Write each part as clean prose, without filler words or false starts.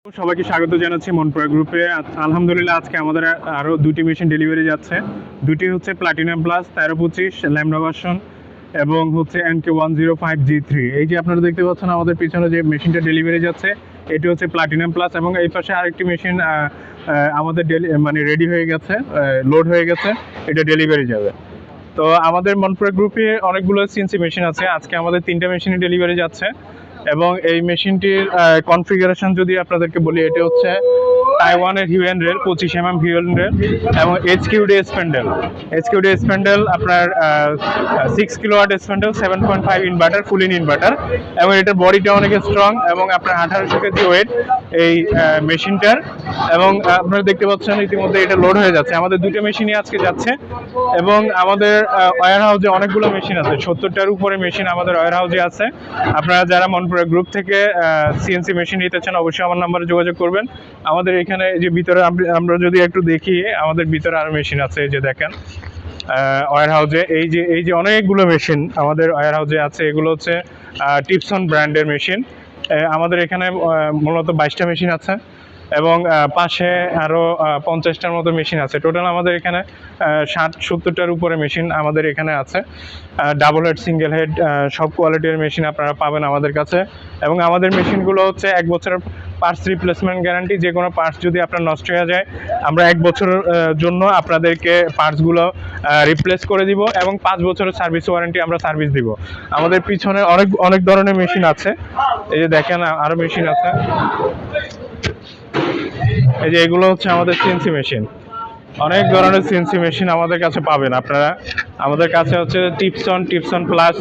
সবাইকে স্বাগত জানাচ্ছি মনপুরা গ্রুপে। আলহামদুলিল্লাহ আজকে আমাদের আরও দুটি মেশিন ডেলিভারি যাচ্ছে। দুটি হচ্ছে প্লাটিনাম প্লাস 1325 ল্যামডা ভার্সন এবং হচ্ছে NK105G3। এই যে আপনারা দেখতে পাচ্ছেন আমাদের পিছনে যে মেশিনটা ডেলিভারি যাচ্ছে এটি হচ্ছে প্লাটিনাম প্লাস, এবং এই পাশে আরেকটি মেশিন আমাদের রেডি হয়ে গেছে, লোড হয়ে গেছে, এটা ডেলিভারি যাবে। তো আমাদের মনপুরা গ্রুপে অনেকগুলো সিএনসি মেশিন আছে। আজকে আমাদের 3টা মেশিনে ডেলিভারি যাচ্ছে এবং এই মেশিনটির কনফিগারেশন যদি আপনাদেরকে বলি, এটা হচ্ছে তাইওয়ানের হিউয়েন রেল 25 হিউয়েন রেল এবং HQD স্প্যান্ডেল আপনার 6 kilowatt স্প্যান্ডেল, 7.5 inverter, full in inverter, এবং এটার বডিটা অনেক স্ট্রং এবং আপনার 1800 কেজি ওয়েট এই মেশিনটার। এবং আপনারা দেখতে পাচ্ছেন ইতিমধ্যে এটা লোড হয়ে যাচ্ছে। আমাদের দুটো মেশিনই আজকে যাচ্ছে এবং আমাদের ওয়্যার হাউসে অনেকগুলো মেশিন আছে, 70টার উপরে মেশিন আমাদের ওয়্যার হাউসে আছে। আপনারা যারা মনপুরা গ্রুপ থেকে সিএনসি মেশিন নিতে চান অবশ্যই আমার নাম্বারে যোগাযোগ করবেন। আমাদের এখানে যে ভিতরে আমরা যদি একটু দেখি, আমাদের ভিতরে আরো মেশিন আছে। এই যে দেখেন ওয়্যার হাউসে এই যে অনেকগুলো মেশিন আমাদের ওয়্যার হাউসে আছে। এগুলো হচ্ছে টিপসন ব্র্যান্ডের মেশিন। আমাদের এখানে মূলত 22টা মেশিন আছে এবং পাশে আরও 50টার মতো মেশিন আছে। টোটাল আমাদের এখানে 60-70টার উপরে মেশিন আমাদের এখানে আছে। ডাবল হেড, সিঙ্গেল হেড, সব কোয়ালিটির মেশিন আপনারা পাবেন আমাদের কাছে। এবং আমাদের মেশিনগুলো হচ্ছে 1 বছরের পার্টস রিপ্লেসমেন্ট গ্যারান্টি। যে কোনো পার্টস যদি আপনার নষ্ট হয়ে যায়, আমরা 1 বছরের জন্য আপনাদেরকে পার্টসগুলো রিপ্লেস করে দিব এবং 5 বছরের সার্ভিস ওয়ারেন্টি আমরা সার্ভিস দিব। আমাদের পিছনে অনেক ধরনের মেশিন আছে। এই যে দেখেন আরও মেশিন আছে। এই যে এগুলো হচ্ছে আমাদের সিএনসি মেশিন। অনেক ধরনের সিএনসি মেশিন আমাদের কাছে পাবেন আপনারা। আমাদের কাছে হচ্ছে Tipson plus,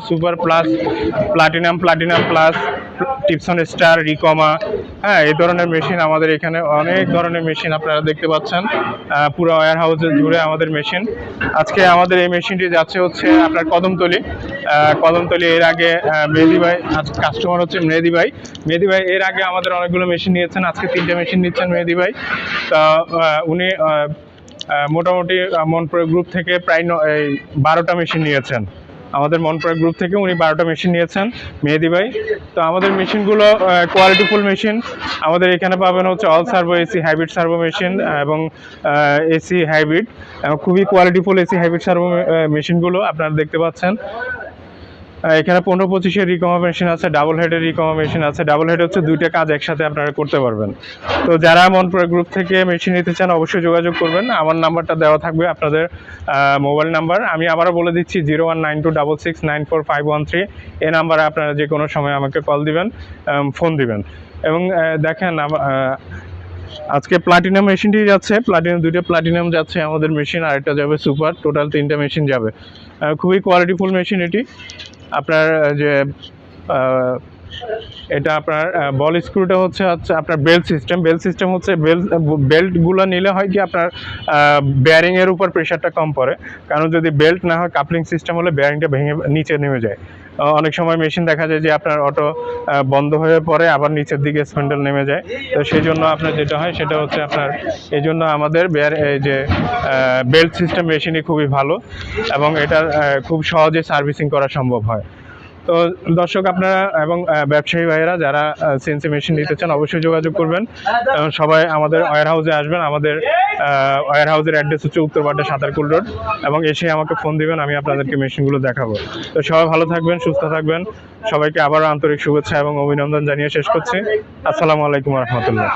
super plus, platinum plus, Tipson star, রিকমা, হ্যাঁ, এই ধরনের মেশিন আমাদের এখানে অনেক ধরনের মেশিন আপনারা দেখতে পাচ্ছেন। পুরো ওয়্যার হাউসে জুড়ে আমাদের মেশিন। আজকে আমাদের এই মেশিনটি যাচ্ছে হচ্ছে আপনার কদমতলি। এর আগে মেহেদি ভাই, কাস্টমার হচ্ছে মেহেদি ভাই এর আগে আমাদের অনেকগুলো মেশিন নিয়েছেন। আজকে 3টে মেশিন নিচ্ছেন মেহেদি ভাই। তা উনি মোটামুটি মনপুরা গ্রুপ থেকে প্রায় 12টা মেশিন নিয়েছেন। আমাদের মনপুরা গ্রুপ থেকে উনি 12টা মেশিন নিয়েছেন মেহেদি ভাই। তো আমাদের মেশিনগুলো কোয়ালিটিফুল মেশিন। আমাদের এখানে পাবেন হচ্ছে all servo AC hybrid servo machine এবং এসি হাইব্রিড, খুবই কোয়ালিটিফুল এসি হাইব্রিড সার্ভো মেশিনগুলো আপনারা দেখতে পাচ্ছেন। এখানে 15-25-এর রিকমা মেশিন আছে, ডাবল হেডের রিকমা মেশিন আছে। ডাবল হেড হচ্ছে 2টা কাজ একসাথে আপনারা করতে পারবেন। তো যারা মনপুরা গ্রুপ থেকে মেশিন নিতে চান অবশ্যই যোগাযোগ করবেন। আমার নাম্বারটা দেওয়া থাকবে, আপনাদের মোবাইল নাম্বার। আমি আবারও বলে দিচ্ছি 0192669451 এই নাম্বারে আপনারা যে কোনো সময় আমাকে কল দিবেন, ফোন দিবেন। এবং দেখেন আজকে প্লাটিনাম মেশিনটি যাচ্ছে, 2টা প্লাটিনাম যাচ্ছে আমাদের মেশিন, আরেকটা যাবে সুপার। টোটাল 3টা মেশিন যাবে। খুবই কোয়ালিটিফুল মেশিন এটি। আপনার যে এটা আপনার বল স্ক্রুটা হচ্ছে আপনার বেল্ট সিস্টেম হচ্ছে বেল্টগুলো নিলে হয় কি আপনার বেয়ারিংয়ের উপর প্রেশারটা কম পড়ে। কারণ যদি বেল্ট না হয়, কাপলিং সিস্টেম হলে বেয়ারিংটা ভেঙে নিচে নেমে যায়। অনেক সময় মেশিন দেখা যায় যে আপনার অটো বন্ধ হয়ে পড়ে, আবার নিচের দিকে স্প্যান্ডেল নেমে যায়। তো সেই জন্য আপনার যেটা হয় সেটা হচ্ছে আপনার, এই জন্য আমাদের এই যে বেল্ট সিস্টেম মেশিনই খুবই ভালো এবং এটা খুব সহজে সার্ভিসিং করা সম্ভব হয়। তো দর্শক আপনারা এবং ব্যবসায়ী ভাইয়েরা যারা সিএনসি মেশিন নিতে চান অবশ্যই যোগাযোগ করবেন। সবাই আমাদের ওয়্যার হাউসে আসবেন। আমাদের ওয়্যার হাউসের অ্যাড্রেস হচ্ছে উত্তরপাড়া সাতারকুল রোড, এবং এসে আমাকে ফোন দিবেন, আমি আপনাদেরকে মেশিনগুলো দেখাবো। তো সবাই ভালো থাকবেন, সুস্থ থাকবেন। সবাইকে আবারও আন্তরিক শুভেচ্ছা এবং অভিনন্দন জানিয়ে শেষ করছি। আসসালামু আলাইকুম রহমতুল্লাহ।